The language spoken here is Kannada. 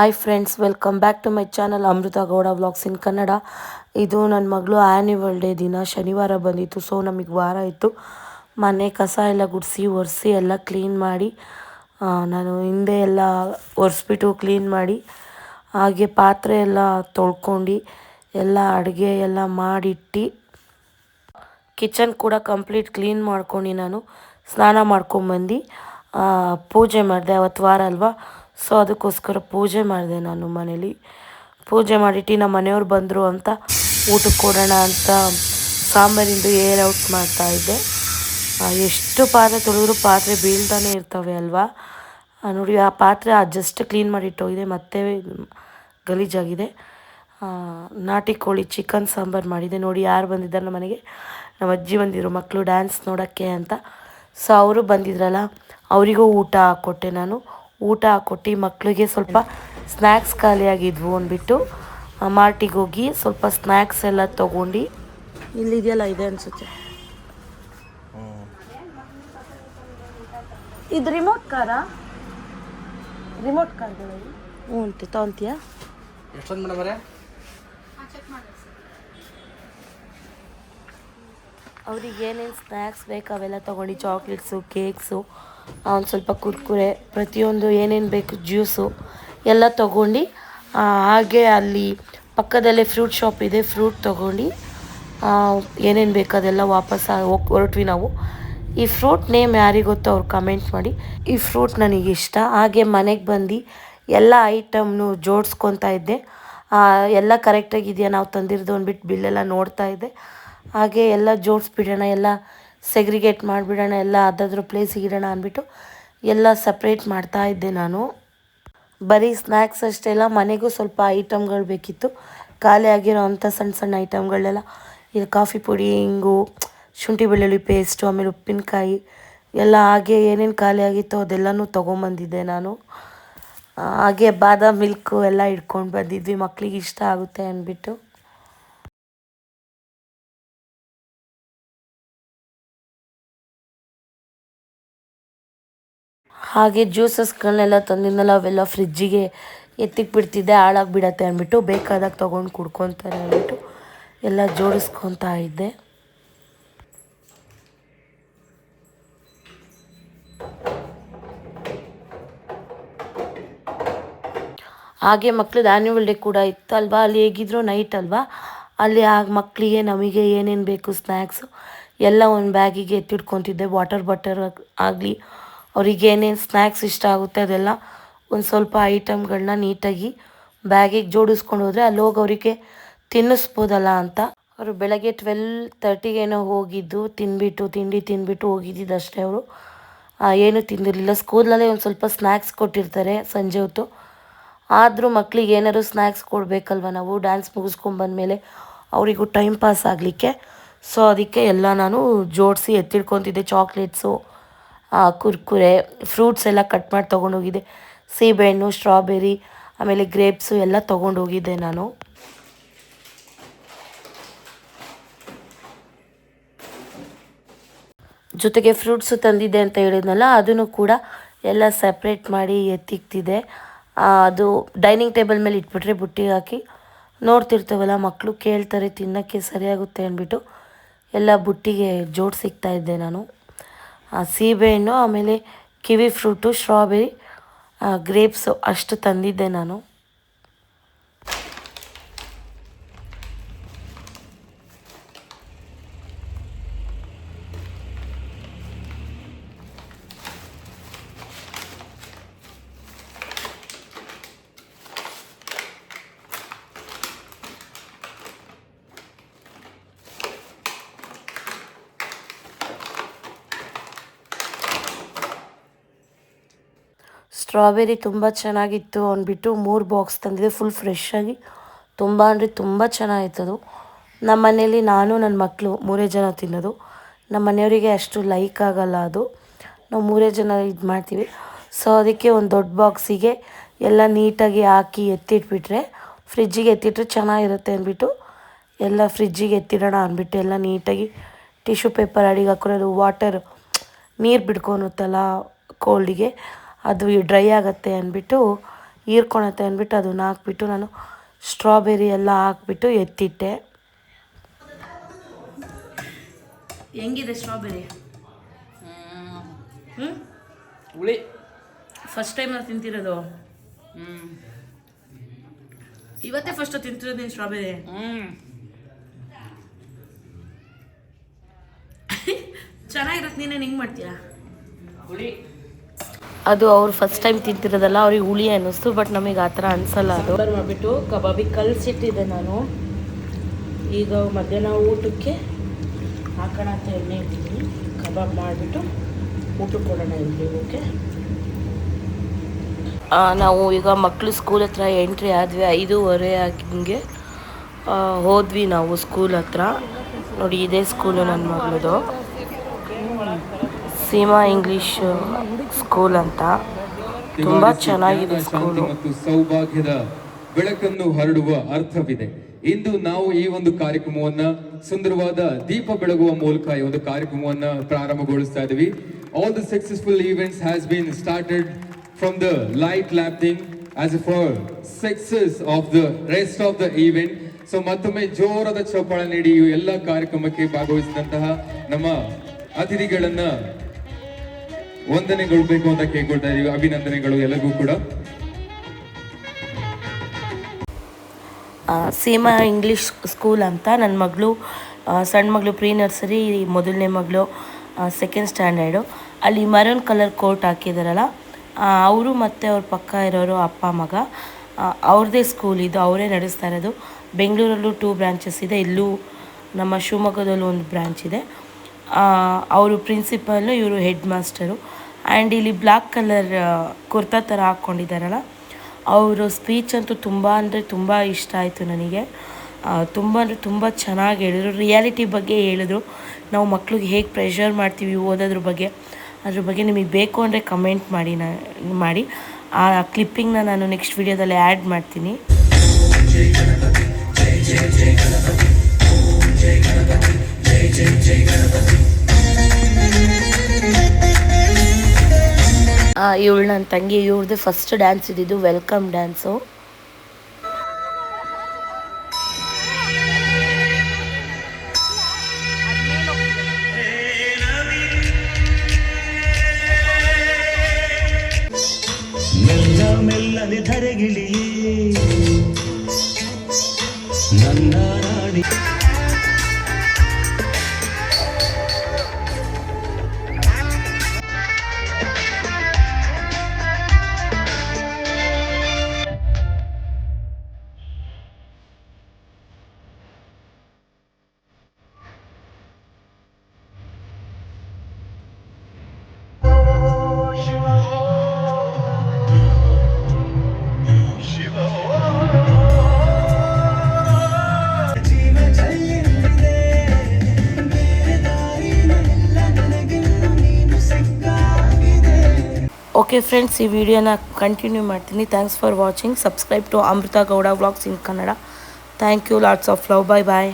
Hi friends, welcome back to my channel Amrutha Gowda vlogs in Kannada. ಇದು ನನ್ನ ಮಗಳು ಆ್ಯನ್ಯುವಲ್ ಡೇ ದಿನ ಶನಿವಾರ ಬಂದಿತ್ತು. ಸೊ ನಮಗೆ ವಾರ ಇತ್ತು. ಮನೆ ಕಸ ಎಲ್ಲ ಗುಡಿಸಿ ಒರೆಸಿ ಎಲ್ಲ ಕ್ಲೀನ್ ಮಾಡಿ, ನಾನು ಹಿಂದೆ ಎಲ್ಲ ಒರೆಸ್ಬಿಟ್ಟು ಕ್ಲೀನ್ ಮಾಡಿ, ಹಾಗೆ ಪಾತ್ರೆ ಎಲ್ಲ ತೊಳ್ಕೊಂಡು ಎಲ್ಲ ಅಡುಗೆ ಎಲ್ಲ ಮಾಡಿಟ್ಟು, ಕಿಚನ್ ಕೂಡ ಕಂಪ್ಲೀಟ್ ಕ್ಲೀನ್ ಮಾಡ್ಕೊಂಡು ನಾನು ಸ್ನಾನ ಮಾಡ್ಕೊಂಬಂದು ಪೂಜೆ ಮಾಡಿದೆ. ಅವತ್ತು ವಾರ ಅಲ್ವಾ, ಸೊ ಅದಕ್ಕೋಸ್ಕರ ಪೂಜೆ ಮಾಡಿದೆ. ನಾನು ಮನೇಲಿ ಪೂಜೆ ಮಾಡಿಟ್ಟು ನಮ್ಮ ಮನೆಯವ್ರು ಬಂದರು ಅಂತ ಊಟಕ್ಕೆ ಕೊಡೋಣ ಅಂತ ಸಾಂಬಾರಿಂದು ಏರ್ ಔಟ್ ಮಾಡ್ತಾಯಿದ್ದೆ. ಎಷ್ಟು ಪಾತ್ರೆ ತೊಳೆದ್ರೂ ಪಾತ್ರೆ ಬೀಳ್ತಾನೆ ಇರ್ತವೆ ಅಲ್ವಾ. ನೋಡಿ, ಆ ಪಾತ್ರೆ ಜಸ್ಟ್ ಕ್ಲೀನ್ ಮಾಡಿಟ್ಟೋಗಿದೆ, ಮತ್ತೆ ಗಲೀಜಾಗಿದೆ. ನಾಟಿ ಕೋಳಿ ಚಿಕನ್ ಸಾಂಬಾರು ಮಾಡಿದೆ. ನೋಡಿ ಯಾರು ಬಂದಿದ್ದಾರೆ ನಮ್ಮ ಮನೆಗೆ, ನಮ್ಮ ಅಜ್ಜಿ ಬಂದಿದ್ರು ಮಕ್ಕಳು ಡ್ಯಾನ್ಸ್ ನೋಡೋಕ್ಕೆ ಅಂತ. ಸೊ ಅವರು ಬಂದಿದ್ರಲ್ಲ, ಅವರಿಗೂ ಊಟ ಹಾಕ್ಕೊಟ್ಟೆ. ನಾನು ಊಟ ಹಾಕ್ಕೊಟ್ಟು ಮಕ್ಕಳಿಗೆ ಸ್ವಲ್ಪ ಸ್ನ್ಯಾಕ್ಸ್ ಖಾಲಿಯಾಗಿದ್ವು ಅಂದ್ಬಿಟ್ಟು ಮಾರ್ಟಿಗೆ ಹೋಗಿ ಸ್ವಲ್ಪ ಸ್ನ್ಯಾಕ್ಸ್ ಎಲ್ಲ ತೊಗೊಂಡು, ಇಲ್ಲಿದೆಯಲ್ಲ ಇದೆ ಅನಿಸುತ್ತೆ ಇದು ರಿಮೋಟ್ ಕಾರಾ, ರಿಮೋಟ್ ಕಾರ್ಗಳು. ಹ್ಞೂ ಅಂತೆ ತೊಗೊಂತೀಯಾ? ಎಷ್ಟೊಂದು ಮೇಡಮ್ ಅವ್ರಿಗೆ ಏನೇನು ಸ್ನ್ಯಾಕ್ಸ್ ಬೇಕು ಅವೆಲ್ಲ ತೊಗೊಂಡು, ಚಾಕ್ಲೇಟ್ಸು, ಕೇಕ್ಸು, ಒಂದು ಸ್ವಲ್ಪ ಕುರ್ಕುರೆ, ಪ್ರತಿಯೊಂದು ಏನೇನು ಬೇಕು, ಜ್ಯೂಸು ಎಲ್ಲ ತೊಗೊಂಡು, ಹಾಗೆ ಅಲ್ಲಿ ಪಕ್ಕದಲ್ಲೇ ಫ್ರೂಟ್ ಶಾಪ್ ಇದೆ, ಫ್ರೂಟ್ ತೊಗೊಂಡು ಏನೇನು ಬೇಕು ಅದೆಲ್ಲ ವಾಪಸ್ ಹೊರಟ್ವಿ ನಾವು. ಈ ಫ್ರೂಟ್ ನೇಮ್ ಯಾರಿಗೆ ಗೊತ್ತೋ ಅವ್ರು ಕಮೆಂಟ್ ಮಾಡಿ. ಈ ಫ್ರೂಟ್ ನನಗೆ ಇಷ್ಟ. ಹಾಗೆ ಮನೆಗೆ ಬಂದು ಎಲ್ಲ ಐಟಮ್ನು ಜೋಡಿಸ್ಕೊತಾ ಇದ್ದೆ. ಎಲ್ಲ ಕರೆಕ್ಟಾಗಿದೆಯಾ ನಾವು ತಂದಿರೋದು ಅಂದ್ಬಿಟ್ಟು ಬಿಲ್ಲೆಲ್ಲ ನೋಡ್ತಾ ಇದ್ದೆ. ಹಾಗೆ ಎಲ್ಲ ಜೋಡಿಸ್ಬಿಡೋಣ, ಎಲ್ಲ ಸೆಗ್ರಿಗೇಟ್ ಮಾಡಿಬಿಡೋಣ, ಎಲ್ಲ ಅದಾದ್ರ ಪ್ಲೇಸಿಗೆ ಇಡೋಣ ಅಂದ್ಬಿಟ್ಟು ಎಲ್ಲ ಸಪ್ರೇಟ್ ಮಾಡ್ತಾ ಇದ್ದೆ ನಾನು. ಬರೀ ಸ್ನ್ಯಾಕ್ಸ್ ಅಷ್ಟೇ ಅಲ್ಲ, ಮನೆಗೂ ಸ್ವಲ್ಪ ಐಟಮ್ಗಳು ಬೇಕಿತ್ತು. ಖಾಲಿ ಆಗಿರೋ ಅಂಥ ಸಣ್ಣ ಸಣ್ಣ ಐಟಮ್ಗಳನ್ನೆಲ್ಲ, ಇದು ಕಾಫಿ ಪುಡಿ, ಹಿಂಗು, ಶುಂಠಿ ಬೆಳ್ಳುಳ್ಳಿ ಪೇಸ್ಟು, ಆಮೇಲೆ ಉಪ್ಪಿನಕಾಯಿ ಎಲ್ಲ, ಹಾಗೆ ಏನೇನು ಖಾಲಿ ಆಗಿತ್ತೋ ಅದೆಲ್ಲನೂ ತೊಗೊಂಬಂದಿದ್ದೆ ನಾನು. ಹಾಗೆ ಬಾದಾಮ್ ಮಿಲ್ಕು ಎಲ್ಲ ಇಟ್ಕೊಂಡು ಬಂದಿದ್ವಿ, ಮಕ್ಕಳಿಗೆ ಇಷ್ಟ ಆಗುತ್ತೆ ಅಂದ್ಬಿಟ್ಟು. ಹಾಗೆ ಜ್ಯೂಸಸ್ಗಳನ್ನೆಲ್ಲ ತಂದಿದ್ನಲ್ಲ, ಅವೆಲ್ಲ ಫ್ರಿಜ್ಜಿಗೆ ಎತ್ತಿಕ್ಬಿಡ್ತಿದ್ದೆ, ಹಾಳಾಗಿಬಿಡತ್ತೆ ಅಂದ್ಬಿಟ್ಟು. ಬೇಕಾದಾಗ ತೊಗೊಂಡು ಕುಡ್ಕೊತಾರೆ ಅಂದ್ಬಿಟ್ಟು ಎಲ್ಲ ಜೋಡಿಸ್ಕೊತಾ ಇದ್ದೆ. ಹಾಗೆ ಮಕ್ಳದ್ದು ಆ್ಯನ್ಯುವಲ್ ಡೇ ಕೂಡ ಇತ್ತಲ್ವ, ಅಲ್ಲಿ ಹೇಗಿದ್ರು ನೈಟ್ ಅಲ್ವಾ, ಅಲ್ಲಿ ಆ ಮಕ್ಕಳಿಗೆ ನಮಗೆ ಏನೇನು ಬೇಕು ಸ್ನ್ಯಾಕ್ಸು ಎಲ್ಲ ಒಂದು ಬ್ಯಾಗಿಗೆ ಎತ್ತಿಡ್ಕೊತಿದ್ದೆ. ವಾಟರ್ ಬಾಟಲ್ ಆಗಲಿ, ಅವ್ರಿಗೆ ಏನೇನು ಸ್ನ್ಯಾಕ್ಸ್ ಇಷ್ಟ ಆಗುತ್ತೆ ಅದೆಲ್ಲ ಒಂದು ಸ್ವಲ್ಪ ಐಟಮ್ಗಳನ್ನ ನೀಟಾಗಿ ಬ್ಯಾಗಿಗೆ ಜೋಡಿಸ್ಕೊಂಡು ಹೋದರೆ ಅಲ್ಲಿ ಹೋಗಿ ಅವರಿಗೆ ತಿನ್ನಿಸ್ಬೋದಲ್ಲ ಅಂತ. ಅವರು ಬೆಳಗ್ಗೆ 12:30ಗೇನೋ ಹೋಗಿದ್ದು, ತಿಂಡಿ ತಿಂದ್ಬಿಟ್ಟು ಹೋಗಿದ್ದಿದ್ದು ಅಷ್ಟೇ. ಅವರು ಏನೂ ತಿಂದಿರಲಿಲ್ಲ. ಸ್ಕೂಲಲ್ಲೇ ಒಂದು ಸ್ವಲ್ಪ ಸ್ನ್ಯಾಕ್ಸ್ ಕೊಟ್ಟಿರ್ತಾರೆ ಸಂಜೆ ಹೊತ್ತು. ಆದರೂ ಮಕ್ಕಳಿಗೆ ಏನಾದ್ರು ಸ್ನ್ಯಾಕ್ಸ್ ಕೊಡಬೇಕಲ್ವ ನಾವು, ಡ್ಯಾನ್ಸ್ ಮುಗಿಸ್ಕೊಂಬಂದಮೇಲೆ ಅವರಿಗೂ ಟೈಮ್ ಪಾಸ್ ಆಗಲಿಕ್ಕೆ. ಸೊ ಅದಕ್ಕೆ ಎಲ್ಲ ನಾನು ಜೋಡಿಸಿ ಎತ್ತಿಡ್ಕೊತಿದ್ದೆ. ಚಾಕ್ಲೇಟ್ಸು, ಕುರ್ಕುರೆ, ಫ್ರೂಟ್ಸ್ ಎಲ್ಲ ಕಟ್ ಮಾಡಿ ತೊಗೊಂಡೋಗಿದ್ದೆ. ಸೀಬೆಹಣ್ಣು, ಸ್ಟ್ರಾಬೆರಿ, ಆಮೇಲೆ ಗ್ರೇಪ್ಸು ಎಲ್ಲ ತೊಗೊಂಡೋಗಿದ್ದೆ ನಾನು. ಜೊತೆಗೆ ಫ್ರೂಟ್ಸು ತಂದಿದ್ದೆ ಅಂತ ಹೇಳಿದ್ನಲ್ಲ, ಅದನ್ನು ಕೂಡ ಎಲ್ಲ ಸಪ್ರೇಟ್ ಮಾಡಿ ಎತ್ತಿಕ್ತಿದ್ದೆ. ಅದು ಡೈನಿಂಗ್ ಟೇಬಲ್ ಮೇಲೆ ಇಟ್ಬಿಟ್ರೆ ಬುಟ್ಟಿಗೆ ಹಾಕಿ ನೋಡ್ತಿರ್ತೇವಲ್ಲ, ಮಕ್ಕಳು ಕೇಳ್ತಾರೆ, ತಿನ್ನೋಕ್ಕೆ ಸರಿಯಾಗುತ್ತೆ ಅಂದ್ಬಿಟ್ಟು ಎಲ್ಲ ಬುಟ್ಟಿಗೆ ಜೋಡಿಸಿಕ್ತಾ ಇದ್ದೆ ನಾನು. ಸೀಬೆಹಣ್ಣು, ಆಮೇಲೆ ಕಿವಿ ಫ್ರೂಟು, ಸ್ಟ್ರಾಬೆರಿ, ಗ್ರೇಪ್ಸು ಅಷ್ಟು ತಂದಿದ್ದೆ ನಾನು. ಸ್ಟ್ರಾಬೆರಿ ತುಂಬ ಚೆನ್ನಾಗಿತ್ತು ಅಂದ್ಬಿಟ್ಟು 3 ಬಾಕ್ಸ್ ತಂದಿದ್ದೆ. ಫುಲ್ ಫ್ರೆಶ್ಶಾಗಿ ತುಂಬ ಅಂದರೆ ತುಂಬ ಚೆನ್ನಾಗಿತ್ತದು. ನಮ್ಮ ಮನೇಲಿ ನಾನು ನನ್ನ ಮಕ್ಕಳು 3 ಜನ ತಿನ್ನೋದು. ನಮ್ಮ ಮನೆಯವರಿಗೆ ಅಷ್ಟು ಲೈಕ್ ಆಗೋಲ್ಲ ಅದು. ನಾವು 3 ಜನ ಇದು ಮಾಡ್ತೀವಿ. ಸೊ ಅದಕ್ಕೆ ಒಂದು ದೊಡ್ಡ ಬಾಕ್ಸಿಗೆ ಎಲ್ಲ ನೀಟಾಗಿ ಹಾಕಿ ಎತ್ತಿಟ್ಬಿಟ್ರೆ, ಫ್ರಿಜ್ಜಿಗೆ ಎತ್ತಿಟ್ರೆ ಚೆನ್ನಾಗಿರುತ್ತೆ ಅಂದ್ಬಿಟ್ಟು ಎಲ್ಲ ಫ್ರಿಜ್ಜಿಗೆ ಎತ್ತಿಡೋಣ ಅಂದ್ಬಿಟ್ಟು ಎಲ್ಲ ನೀಟಾಗಿ ಟಿಶ್ಯೂ ಪೇಪರ್ ಅಡಿಗೆ ಹಾಕೋದು. ವಾಟರ್ ನೀರು ಬಿಡ್ಕೊಳುತ್ತಲ್ಲ ಕೋಲ್ಡಿಗೆ, ಅದು ಡ್ರೈ ಆಗುತ್ತೆ ಅಂದ್ಬಿಟ್ಟು ಹೀರ್ಕೊಳತ್ತೆ ಅಂದ್ಬಿಟ್ಟು ಅದನ್ನ ಹಾಕ್ಬಿಟ್ಟು ನಾನು ಸ್ಟ್ರಾಬೆರಿ ಎಲ್ಲ ಹಾಕ್ಬಿಟ್ಟು ಎತ್ತಿಟ್ಟೆ. ಹೆಂಗಿದೆ ಸ್ಟ್ರಾಬೆರಿ? ಹುಳಿ. ಫಸ್ಟ್ ಟೈಮ್ ನಾನು ತಿಂತಿರೋದು. ಇವತ್ತೇ ಫಸ್ಟ್ ತಿಂತಿರೋದು ನೀನು ಸ್ಟ್ರಾಬೆರಿ. ಚೆನ್ನಾಗಿರತ್ತೆ. ನೀನೇನು ಹಿಂಗೆ ಮಾಡ್ತೀಯಾ? ಹುಳಿ. ಅದು ಅವ್ರು ಫಸ್ಟ್ ಟೈಮ್ ತಿಂತಿರೋದಲ್ಲ, ಅವ್ರಿಗೆ ಹುಳಿ ಅನ್ನಿಸ್ತು. ಬಟ್ ನಮಗೆ ಆ ಥರ ಅನಿಸಲ್ಲ. ಅದು ಮಾಡಿಬಿಟ್ಟು ಕಬಾಬಿಗೆ ಕಲಸಿಟ್ಟಿದ್ದೆ ನಾನು. ಈಗ ಮಧ್ಯಾಹ್ನ ಊಟಕ್ಕೆ ಹಾಕೋಣ ಅಂತ ಎಣ್ಣೆ ಇಟ್ಟಿದ್ದೀನಿ. ಕಬಾಬ್ ಮಾಡಿಬಿಟ್ಟು ಊಟಕ್ಕೆ ಕೊಡೋಣ ಇಲ್ಲಿ. ಓಕೆ, ನಾವು ಈಗ ಮಕ್ಕಳು ಸ್ಕೂಲ್ ಹತ್ರ ಎಂಟ್ರಿ ಆದ್ವಿ. 5:15 ಹಿಂಗೆ ಹೋದ್ವಿ ನಾವು ಸ್ಕೂಲ್ ಹತ್ರ. ನೋಡಿ, ಇದೇ ಸ್ಕೂಲು ನನ್ನ ಮಗಳದು, ಸೀಮಾ ಇಂಗ್ಲೀಷ್ ಸ್ಕೂಲ್ ಅಂತ. ತುಂಬ ಚೆನ್ನಾಗಿದೆ ಸ್ಕೂಲು. ಮತ್ತು ಸೌಭಾಗ್ಯದ ಬೆಳಕನ್ನು ಹರಡುವ ಅರ್ಥವಿದೆ. ಇಂದು ನಾವು ಈ ಒಂದು ಕಾರ್ಯಕ್ರಮವನ್ನ ಸುಂದರವಾದ ದೀಪ ಬೆಳಗುವ ಮೂಲಕ ಈ ಒಂದು ಕಾರ್ಯಕ್ರಮವನ್ನ ಪ್ರಾರಂಭಗೊಳಿಸ್ತಾ ಇದ್ದೀವಿ. All the successful events has been started from the light lamping as for success of the rest of the event. So ಮತ್ತೊಮ್ಮೆ ಜೋರಾದ ಚಪ್ಪಾಳೆ ನೀಡಿ ಎಲ್ಲ ಕಾರ್ಯಕ್ರಮಕ್ಕೆ ಭಾಗವಹಿಸಿದಂತಹ ನಮ್ಮ ಅತಿಥಿಗಳನ್ನ ವಂದನೆಗೊಳ್ಬೇಕು ಅಂತ ಕೇಳ್ಕೊಳ್ತಾ ಇದೀವಿ. ಅಭಿನಂದನೆಗಳು ಎಲ್ಲರಿಗೂ ಕೂಡ. ಸೀಮಾ ಇಂಗ್ಲೀಷ್ ಸ್ಕೂಲ್ ಅಂತ. ನನ್ನ ಮಗಳು ಸಣ್ಣ ಮಗಳು ಪ್ರೀ ನರ್ಸರಿ, ಮೊದಲನೇ ಮಗಳು ಸೆಕೆಂಡ್ ಸ್ಟ್ಯಾಂಡರ್ಡು. ಅಲ್ಲಿ ಮರೂನ್ ಕಲರ್ ಕೋಟ್ ಹಾಕಿದಾರಲ್ಲ, ಅವರು ಮತ್ತು ಅವ್ರ ಪಕ್ಕ ಇರೋರು ಅಪ್ಪ ಮಗ, ಅವ್ರದ್ದೇ ಸ್ಕೂಲ್ ಇದು, ಅವರೇ ನಡೆಸ್ತಾ ಇರೋದು. ಬೆಂಗಳೂರಲ್ಲೂ 2 ಬ್ರಾಂಚಸ್ ಇದೆ, ಇಲ್ಲೂ ನಮ್ಮ ಶಿವಮೊಗ್ಗದಲ್ಲೂ ಒಂದು ಬ್ರಾಂಚ್ ಇದೆ. ಅವರು ಪ್ರಿನ್ಸಿಪಲ್ಲು, ಇವರು ಹೆಡ್ ಮಾಸ್ಟರು. ಆ್ಯಂಡ್ ಇಲ್ಲಿ ಬ್ಲ್ಯಾಕ್ ಕಲರ್ ಕುರ್ತಾ ಥರ ಹಾಕ್ಕೊಂಡಿದ್ದಾರಲ್ಲ, ಅವರು ಸ್ಪೀಚ್ ಅಂತೂ ತುಂಬ ಅಂದರೆ ತುಂಬ ಇಷ್ಟ ಆಯಿತು ನನಗೆ. ತುಂಬ ಅಂದರೆ ತುಂಬ ಚೆನ್ನಾಗಿ ಹೇಳಿದ್ರು. ರಿಯಾಲಿಟಿ ಬಗ್ಗೆ ಹೇಳಿದ್ರು. ನಾವು ಮಕ್ಳಿಗೆ ಹೇಗೆ ಪ್ರೆಷರ್ ಮಾಡ್ತೀವಿ ಓದೋದ್ರ ಬಗ್ಗೆ, ಅದ್ರ ಬಗ್ಗೆ ನಿಮಗೆ ಬೇಕು ಅಂದರೆ ಕಮೆಂಟ್ ಮಾಡಿ. ಆ ಕ್ಲಿಪ್ಪಿಂಗ್ನ ನಾನು ನೆಕ್ಸ್ಟ್ ವಿಡಿಯೋದಲ್ಲಿ ಆ್ಯಡ್ ಮಾಡ್ತೀನಿ. ಇವಳು ನನ್ನ ತಂಗಿ, ಇವ್ರದ್ದು ಫಸ್ಟ್ ಡ್ಯಾನ್ಸ್ ಇದ್ದಿದ್ದು ವೆಲ್ಕಮ್ ಡ್ಯಾನ್ಸು. ಮೆಲ್ಲನೆ ಧರೆಗಿಳಿಯೇ ನನ್ನ ರಾಣಿ. ಓಕೆ ಫ್ರೆಂಡ್ಸ್, ಈ ವಿಡಿಯೋನ ಕಂಟಿನ್ಯೂ ಮಾಡ್ತೀನಿ. Thanks for watching. Subscribe to Amrutha Gowda vlogs in Kannada. Thank you. Lots of love. Bye bye.